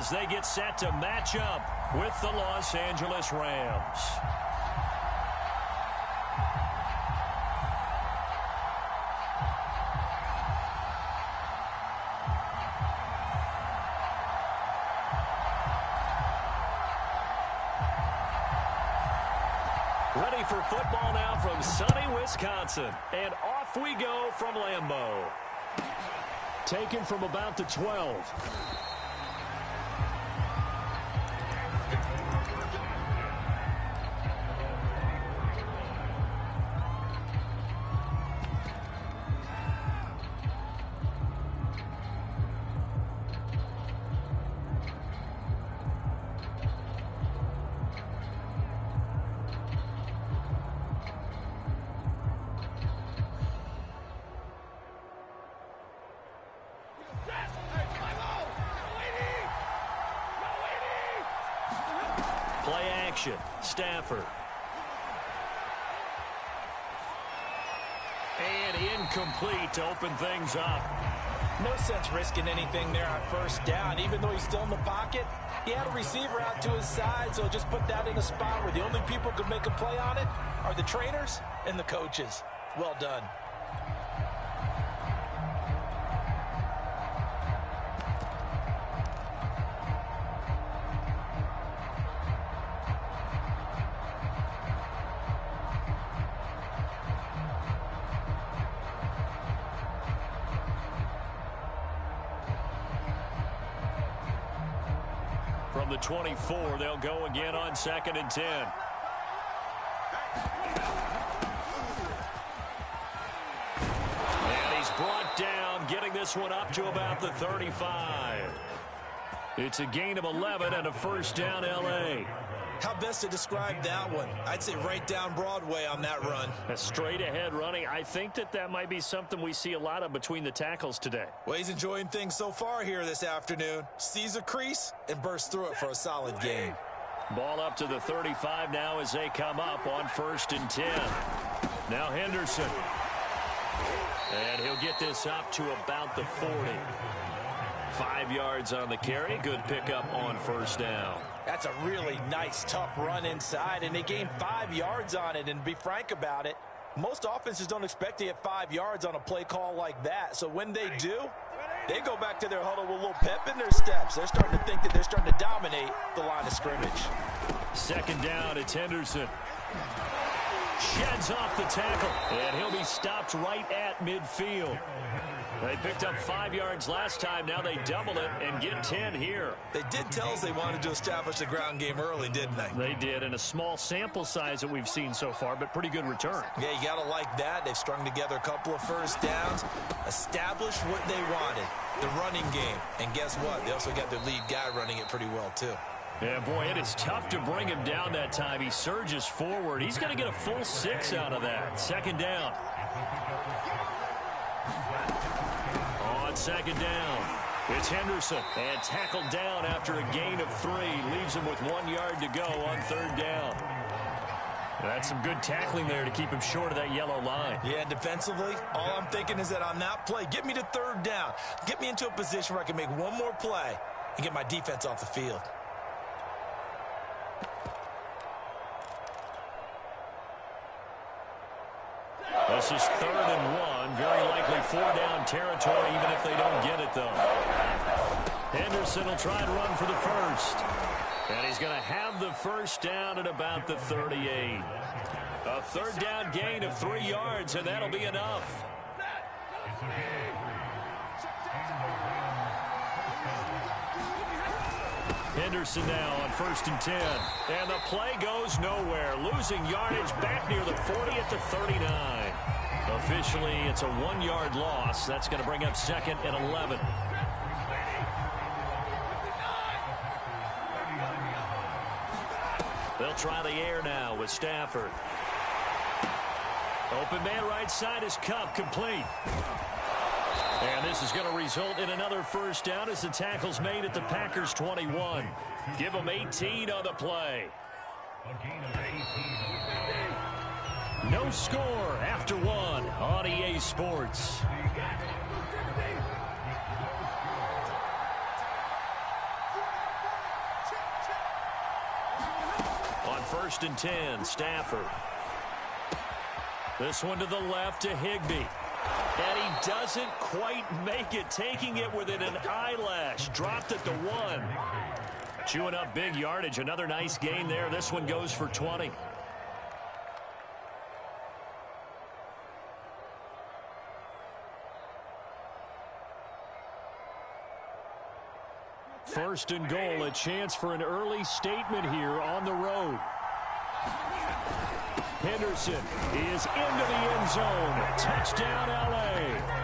as they get set to match up with the Los Angeles Rams. Ready for football now from sunny Wisconsin. And off we go from Lambeau. Taken from about the 12. Play action. Stafford. And incomplete to open things up. No sense risking anything there on first down. Even though he's still in the pocket, he had a receiver out to his side, so just put that in a spot where the only people who can make a play on it are the trainers and the coaches. Well done. From the 24, they'll go again on 2nd and 10. And he's brought down, getting this one up to about the 35. It's a gain of 11 and a first down, L.A. How best to describe that one? I'd say right down Broadway on that run. A straight-ahead running. I think that might be something we see a lot of between the tackles today. Well, he's enjoying things so far here this afternoon. Sees a crease and bursts through it for a solid gain. Ball up to the 35 now as they come up on 1st and 10. Now Henderson. And he'll get this up to about the 40. 5 yards on the carry. Good pickup on first down. That's a really nice, tough run inside, and they gained 5 yards on it. And to be frank about it, most offenses don't expect to get 5 yards on a play call like that. So when they do, they go back to their huddle with a little pep in their steps. They're starting to think that they're starting to dominate the line of scrimmage. 2nd down, it's Henderson. Sheds off the tackle, and he'll be stopped right at midfield. They picked up 5 yards last time. Now they double it and get 10 here. They did tell us they wanted to establish the ground game early, didn't they? They did, and a small sample size that we've seen so far, but pretty good return. Yeah, you got to like that. They've strung together a couple of first downs, established what they wanted, the running game. And guess what? They also got their lead guy running it pretty well, too. Yeah, boy, it is tough to bring him down that time. He surges forward. He's going to get a full 6 out of that. 2nd down. On 2nd down, it's Henderson. And tackled down after a gain of 3. Leaves him with 1 yard to go on 3rd down. That's some good tackling there to keep him short of that yellow line. Yeah, defensively, all I'm thinking is that on that play, get me to 3rd down. Get me into a position where I can make one more play and get my defense off the field. This is 3rd and 1. Very likely 4-down territory, even if they don't get it, though. Henderson will try and run for the first. And he's going to have the first down at about the 38. A 3rd down gain of 3 yards, and that'll be enough. Henderson now on 1st and 10. And the play goes nowhere. Losing yardage back near the 40 at the 39. Officially, it's a 1-yard loss. That's going to bring up 2nd and 11. They'll try the air now with Stafford. Open man right side is Cup, complete. And this is going to result in another first down as the tackle's made at the Packers' 21. Give them 18 on the play. No score after 1 on EA Sports. first and 10. Stafford. This one to the left to Higbee. And he doesn't quite make it, taking it within an eyelash. Dropped at the 1. Chewing up big yardage. Another nice gain there. This one goes for 20. First and goal, a chance for an early statement here on the road. Henderson is into the end zone. Touchdown, L.A.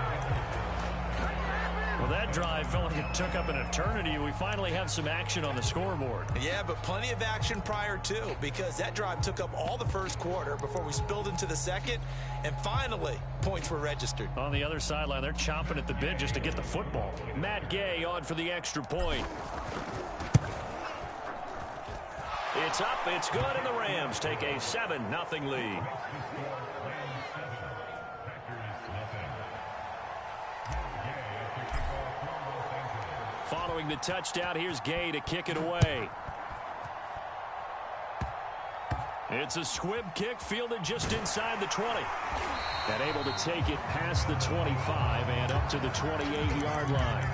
Well, that drive felt like it took up an eternity. We finally have some action on the scoreboard. Yeah, but plenty of action prior to, because that drive took up all the first quarter before we spilled into the second, and finally, points were registered. On the other sideline, they're chomping at the bit just to get the football. Matt Gay on for the extra point. It's up, it's good, and the Rams take a 7-0 lead. Following the touchdown, here's Gay to kick it away. It's a squib kick fielded just inside the 20. And able to take it past the 25 and up to the 28-yard line.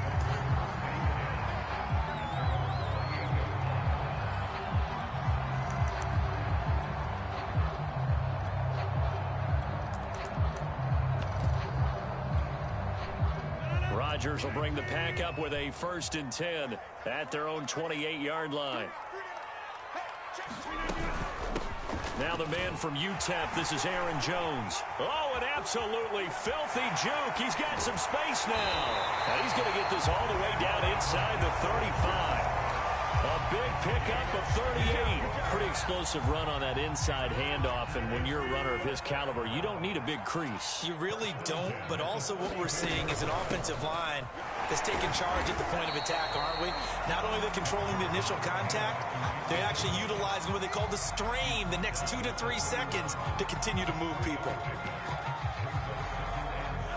Rodgers will bring the pack up with a first and 10 at their own 28-yard line. Now the man from UTEP, this is Aaron Jones. Oh, an absolutely filthy juke. He's got some space now. And he's going to get this all the way down inside the 35. A big pickup of 38. Pretty explosive run on that inside handoff, and when you're a runner of his caliber, you don't need a big crease. You really don't, but also what we're seeing is an offensive line that's taking charge at the point of attack, aren't we? Not only are they controlling the initial contact, they're actually utilizing what they call the strain the next 2 to 3 seconds to continue to move people.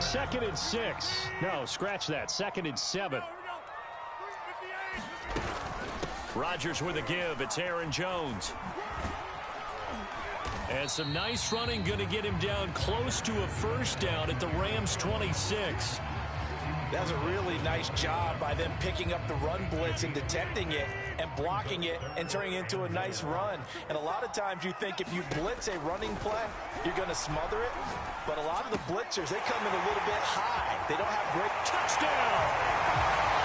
2nd and 6. No, scratch that. 2nd and 7. Rodgers with a give. It's Aaron Jones. And some nice running, going to get him down close to a first down at the Rams' 26. That was a really nice job by them picking up the run blitz and detecting it and blocking it and turning it into a nice run. And a lot of times you think if you blitz a running play, you're going to smother it. But a lot of the blitzers, they come in a little bit high. They don't have great touchdown.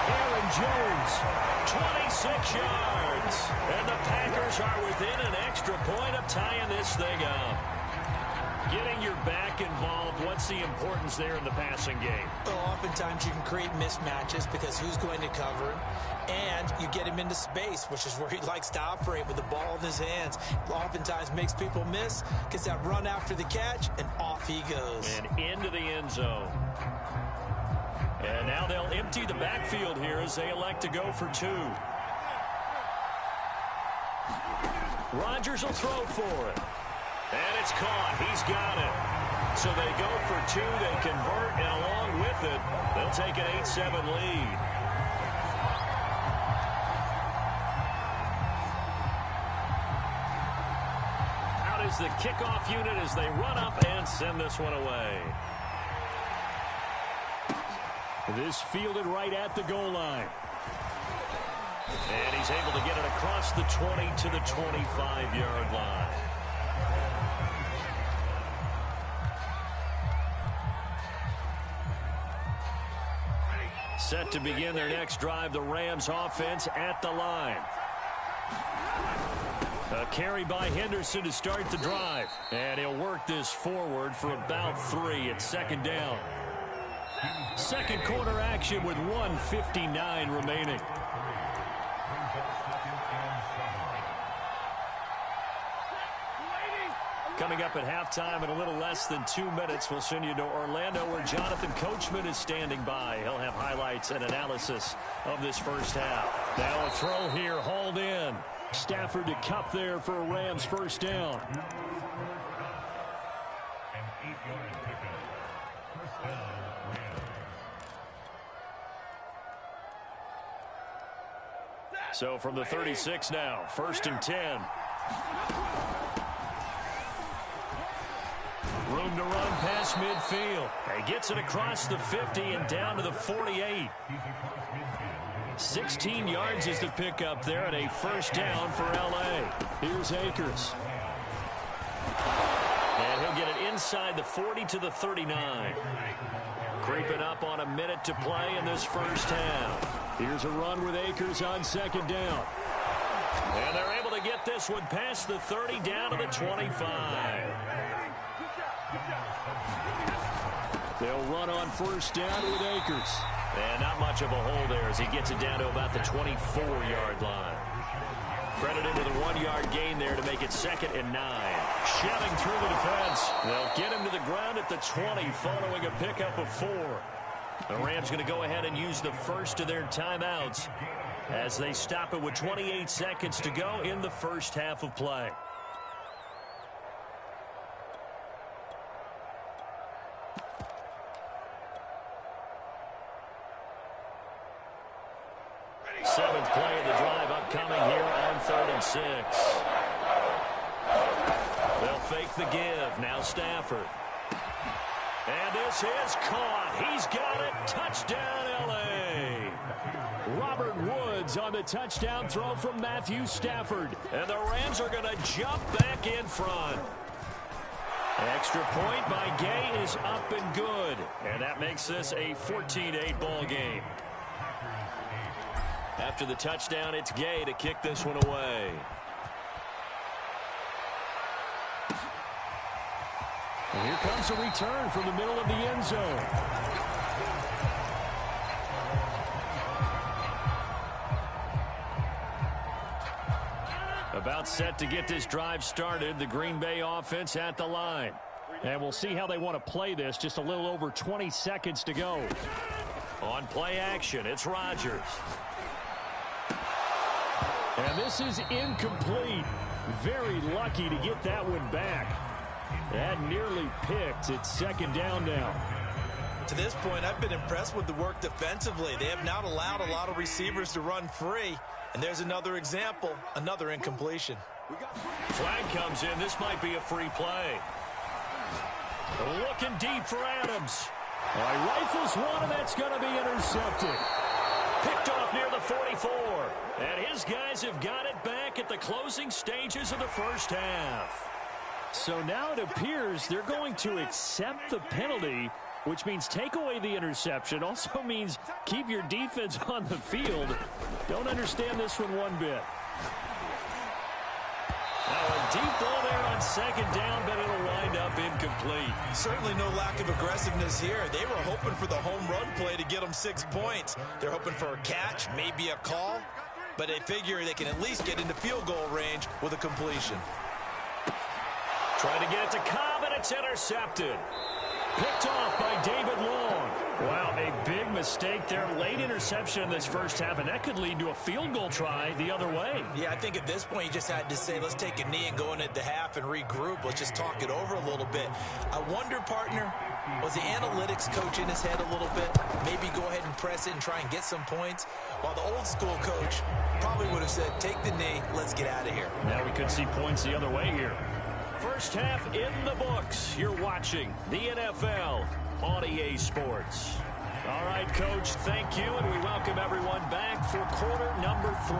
Aaron Jones, 26 yards. And the Packers are within an extra point of tying this thing up. Getting your back involved, what's the importance there in the passing game? Well, oftentimes you can create mismatches because who's going to cover him, and you get him into space, which is where he likes to operate with the ball in his hands. Oftentimes makes people miss, gets that run after the catch, and off he goes. And into the end zone. And now they'll empty the backfield here as they elect to go for 2. Rodgers will throw for it. And it's caught. He's got it. So they go for 2. They convert, and along with it, they'll take an 8-7 lead. Out is the kickoff unit as they run up and send this one away. This fielded right at the goal line. And he's able to get it across the 20 to the 25-yard line. Set to begin their next drive, the Rams offense at the line. A carry by Henderson to start the drive. And he'll work this forward for about 3 at 2nd down. Second quarter action with 1:59 remaining. Coming up at halftime in a little less than 2 minutes, we'll send you to Orlando where Jonathan Coachman is standing by. He'll have highlights and analysis of this first half. Now a throw here, hauled in. Stafford to Cup there for a Rams first down. So from the 36 now, 1st and 10. Room to run past midfield. He gets it across the 50 and down to the 48. 16 yards is the pickup there and a first down for L.A. Here's Akers. And he'll get it inside the 40 to the 39. Creeping up on a minute to play in this first half. Here's a run with Akers on second down. And they're able to get this one past the 30 down to the 25. They'll run on first down with Akers. And not much of a hole there as he gets it down to about the 24-yard line. Credited with a 1-yard gain there to make it 2nd and 9. Shoving through the defense. They'll get him to the ground at the 20 following a pickup of 4. The Rams going to go ahead and use the first of their timeouts as they stop it with 28 seconds to go in the first half of play. Seventh play of the drive upcoming here on 3rd and 6. They'll fake the give. Now Stafford. And this is caught. He's got it. Touchdown, L.A. Robert Woods on the touchdown throw from Matthew Stafford. And the Rams are going to jump back in front. Extra point by Gay is up and good. And that makes this a 14-8 ball game. After the touchdown, it's Gay to kick this one away. And here comes a return from the middle of the end zone. About set to get this drive started. The Green Bay offense at the line. And we'll see how they want to play this. Just a little over 20 seconds to go. On play action, it's Rodgers. And this is incomplete. Very lucky to get that one back. That nearly picked. It's 2nd down now. To this point, I've been impressed with the work defensively. They have not allowed a lot of receivers to run free. And there's another example, another incompletion. Flag comes in. This might be a free play. Looking deep for Adams. He rifles one, and that's going to be intercepted. Picked off near the 44. And his guys have got it back at the closing stages of the first half. So now it appears they're going to accept the penalty, which means take away the interception. Also means keep your defense on the field. Don't understand this one bit. Now a deep ball there on 2nd down, but it'll wind up incomplete. Certainly no lack of aggressiveness here. They were hoping for the home run play to get them 6 points. They're hoping for a catch, maybe a call, but they figure they can at least get into field goal range with a completion. Trying to get it to Cobb, and it's intercepted. Picked off by David Long. Wow, a big mistake there. Late interception in this first half, and that could lead to a field goal try the other way. Yeah, I think at this point you just had to say, let's take a knee and go into the half and regroup. Let's just talk it over a little bit. I wonder, partner, was the analytics coach in his head a little bit? Maybe go ahead and press it and try and get some points? While the old school coach probably would have said, take the knee, let's get out of here. Now we could see points the other way here. First half in the books. You're watching the NFL on EA Sports. All right, Coach, thank you, and we welcome everyone back for quarter number 3.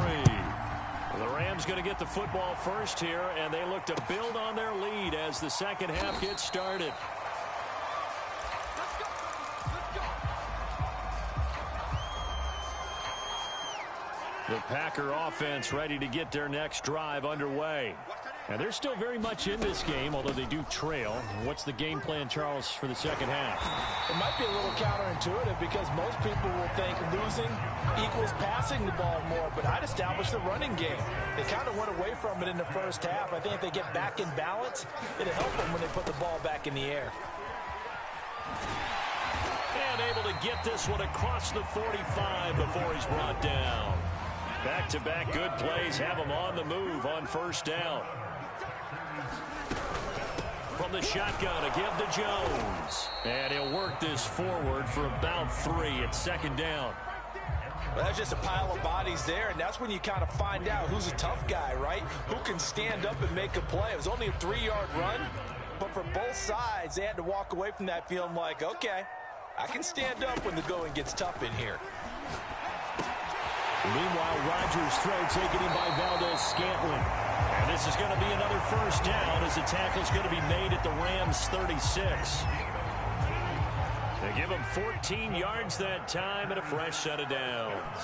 The Rams going to get the football first here, and they look to build on their lead as the second half gets started. The Packer offense ready to get their next drive underway. And they're still very much in this game, although they do trail. What's the game plan, Charles, for the second half? It might be a little counterintuitive because most people will think losing equals passing the ball more, but I'd establish the running game. They kind of went away from it in the first half. I think if they get back in balance, it'll help them when they put the ball back in the air. And able to get this one across the 45 before he's brought down. Back-to-back good plays have him on the move on first down. From the shotgun, a give to Jones. And he'll work this forward for about 3 at 2nd down. Well, that's just a pile of bodies there, and that's when you kind of find out who's a tough guy, right? Who can stand up and make a play. It was only a 3-yard run, but for both sides, they had to walk away from that feeling like, okay, I can stand up when the going gets tough in here. Meanwhile, Rodgers' throw taken in by Valdez-Scantling. And this is going to be another first down as the tackle's going to be made at the Rams' 36. They give him 14 yards that time and a fresh set of downs.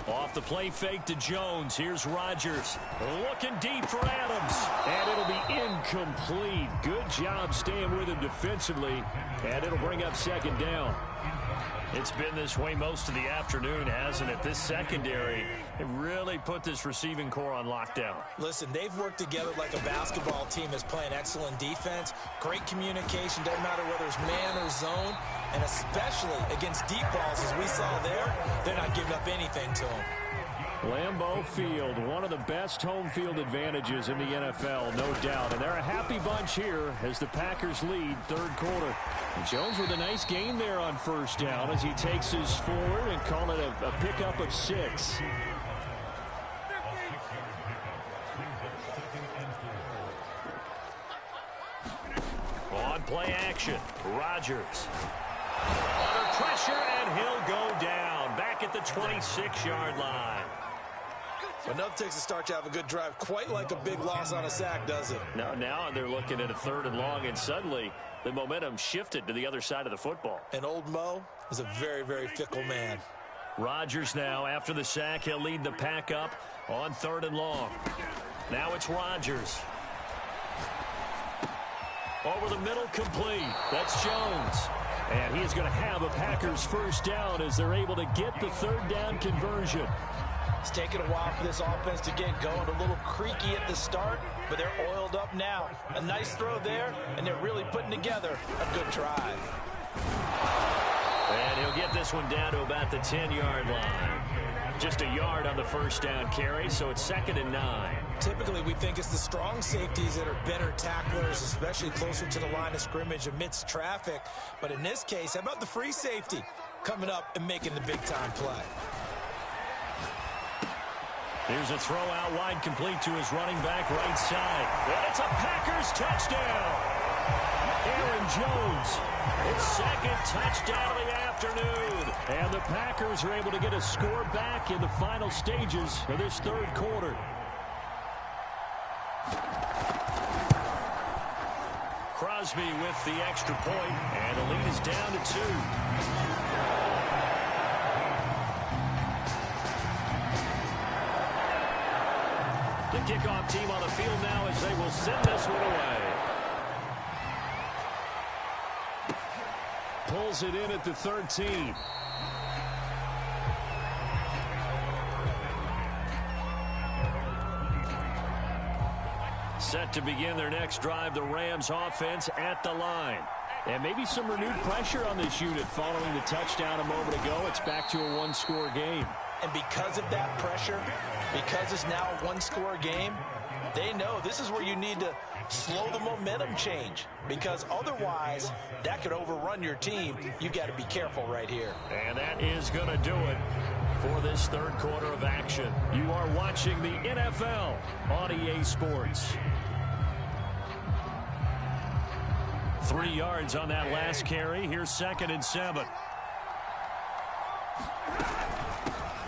Off the play fake to Jones. Here's Rodgers. Looking deep for Adams. And it'll be incomplete. Good job staying with him defensively. And it'll bring up second down. It's been this way most of the afternoon, hasn't it? This secondary, it really put this receiving core on lockdown. Listen, they've worked together like a basketball team that's playing excellent defense. Great communication, doesn't matter whether it's man or zone. And especially against deep balls, as we saw there, they're not giving up anything to them. Lambeau Field, one of the best home field advantages in the NFL, no doubt. And they're a happy bunch here as the Packers lead third quarter. And Jones with a nice gain there on first down as he takes his forward and call it a pickup of 6. On play action, Rodgers. Under pressure, and he'll go down. Back at the 26-yard line. But enough takes to start to have a good drive. Quite like a big loss on a sack, does it? Now they're looking at a 3rd and long, and suddenly the momentum shifted to the other side of the football. And old Mo is a very, very fickle man. Rodgers now, after the sack, he'll lead the pack up on 3rd and long. Now it's Rodgers. Over the middle, complete. That's Jones. And he is going to have a Packers first down as they're able to get the 3rd down conversion. It's taken a while for this offense to get going. A little creaky at the start, but they're oiled up now. A nice throw there, and they're really putting together a good drive. And he'll get this one down to about the 10-yard line. Just a yard on the first down carry, so it's 2nd and 9. Typically, we think it's the strong safeties that are better tacklers, especially closer to the line of scrimmage amidst traffic. But in this case, how about the free safety coming up and making the big-time play? Here's a throw out wide, complete to his running back right side. And it's a Packers touchdown. Aaron Jones, his 2nd touchdown of the afternoon. And the Packers are able to get a score back in the final stages of this 3rd quarter. Crosby with the extra point, and the lead is down to 2. The kickoff team on the field now as they will send this one away. Pulls it in at the 13. Set to begin their next drive, the Rams offense at the line. And maybe some renewed pressure on this unit following the touchdown a moment ago. It's back to a 1-score game. And because of that pressure, because it's now a 1-score game, they know this is where you need to slow the momentum change, because otherwise that could overrun your team. You got to be careful right here. And that is going to do it for this 3rd quarter of action. You are watching the NFL on EA Sports. 3 yards on that last carry. Here's 2nd and 7.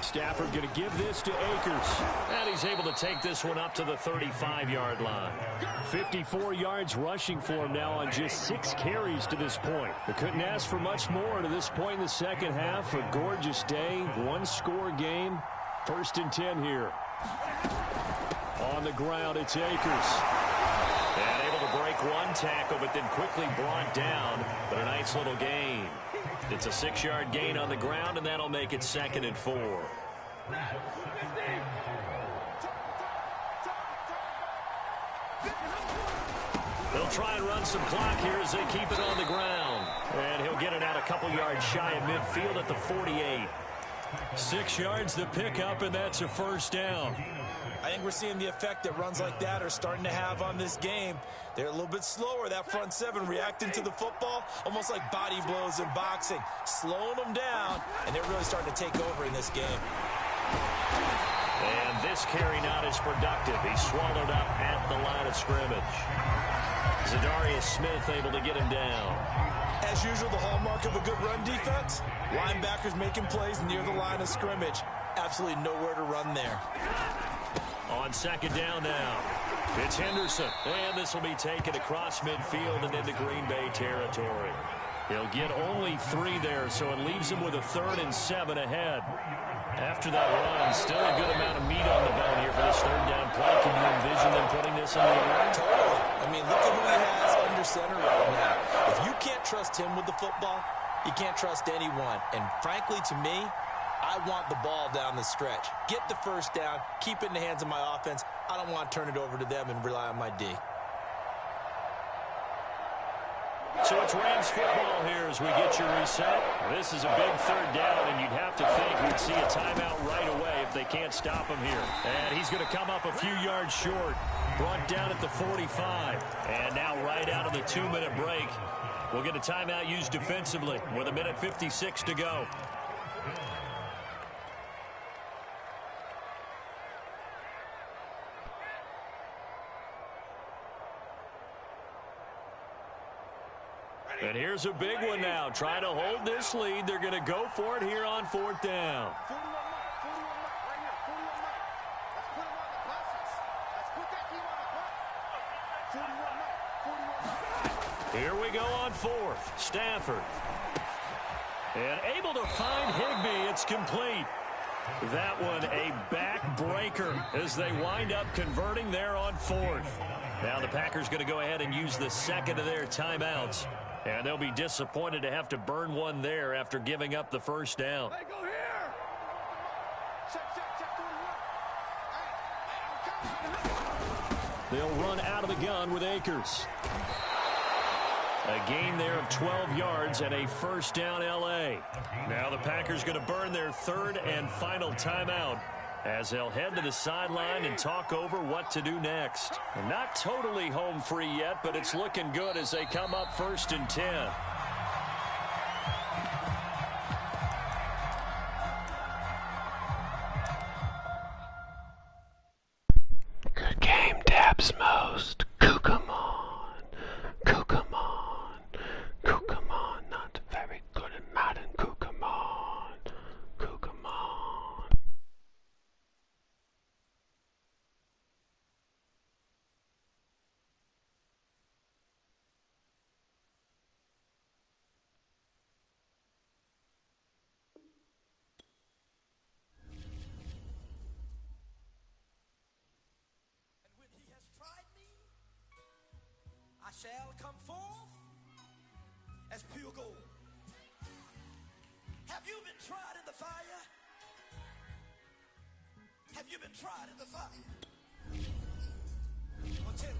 Stafford going to give this to Akers. And he's able to take this one up to the 35-yard line. 54 yards rushing for him now on just 6 carries to this point. They couldn't ask for much more to this point in the second half. A gorgeous day, 1-score game. 1st and 10 here. On the ground, it's Akers. And able to break one tackle, but then quickly brought down. But a nice little gain. It's a 6-yard gain on the ground, and that'll make it 2nd and 4. They'll try and run some clock here as they keep it on the ground. And he'll get it out a couple yards shy of midfield at the 48. 6 yards the pickup, and that's a first down. I think we're seeing the effect that runs like that are starting to have on this game. They're a little bit slower, that front seven, reacting to the football, almost like body blows in boxing, slowing them down, and they're really starting to take over in this game. And this carry not as productive. He's swallowed up at the line of scrimmage. Zadarius Smith able to get him down. As usual, the hallmark of a good run defense, linebackers making plays near the line of scrimmage. Absolutely nowhere to run there. On second down now, it's Henderson. And this will be taken across midfield and into Green Bay territory. He'll get only 3 there, so it leaves him with a 3rd and 7 ahead. After that run, still a good amount of meat on the bone here for this 3rd down play. Can you envision them putting this in the air? Totally. I mean, look at who he has under center right now. If you can't trust him with the football, you can't trust anyone. And frankly, to me, I want the ball down the stretch. Get the first down, keep it in the hands of my offense. I don't want to turn it over to them and rely on my D. So it's Rams football here as we get you reset. This is a big 3rd down, and you'd have to think we'd see a timeout right away if they can't stop him here. And he's going to come up a few yards short, brought down at the 45. And now right out of the 2-minute break, we'll get a timeout used defensively with 1:56 to go. And here's a big one now. Trying to hold this lead. They're going to go for it here on 4th down. Here we go on 4th. Stafford. And able to find Higbee. It's complete. That one a backbreaker as they wind up converting there on 4th. Now the Packers going to go ahead and use the 2nd of their timeouts. And they'll be disappointed to have to burn one there after giving up the 1st down. Hey, go here. They'll run out of the gun with Akers. A gain there of 12 yards and a 1st down L.A. Now the Packers going to burn their 3rd and final timeout as they'll head to the sideline and talk over what to do next. And not totally home free yet, but it's looking good as they come up 1st and 10. Good game, Dabs most. Kukamon. Kukamon. Kukamon. Not very good at Madden. Kukamon. Kukamon. I shall come forth as pure gold. Have you been tried in the fire? Have you been tried in the fire? Well, tell me,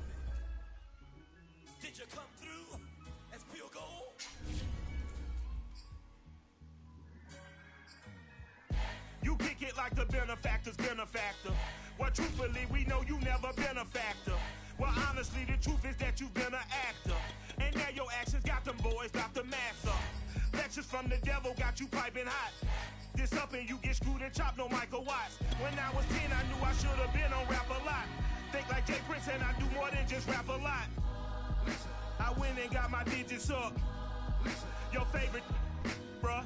did you come through as pure gold? You kick it like the benefactor's benefactor. Well, truthfully, we know you never been a factor. Well, honestly, the truth is that you've been an actor. And now your actions got them boys about to mass up. Lectures from the devil got you piping hot. This up and you get screwed and chopped, no Michael Watts. When I was 10, I knew I should have been on rap a lot. Think like Jay Prince and I do more than just rap a lot. I went and got my digits up. Your favorite, bruh.